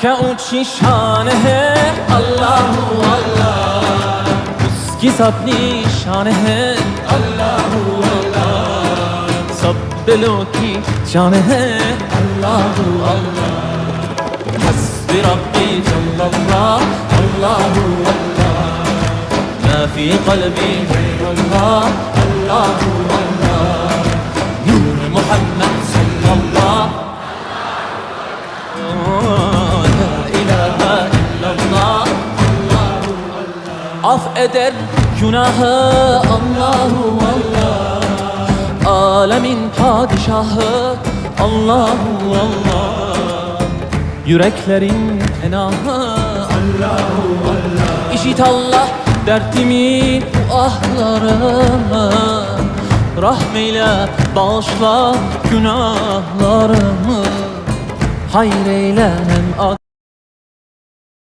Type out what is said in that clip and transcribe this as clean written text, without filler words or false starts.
क्या ऊंची शान है अल्लाह अल्लाह, उसकी सबनी शान है अल्लाह अल्लाह, सब दिलों की जान है अल्लाह अल्लाह। हस्बी रब्बी जल्लल्लाह अल्लाह अल्लाह, मा फी क़ल्बी गैरुल्लाह अल्लाह अल्लाह, नूर मुहम्मद सल्लल्लाह af eder günahı Allahu Allah, alemin padişahı Allahu Allah, yüreklerin penahı Allahu Allah. İşit Allah dertimin ahlarımı, rahmeyle bağışla günahlarımı, hayır eyle hem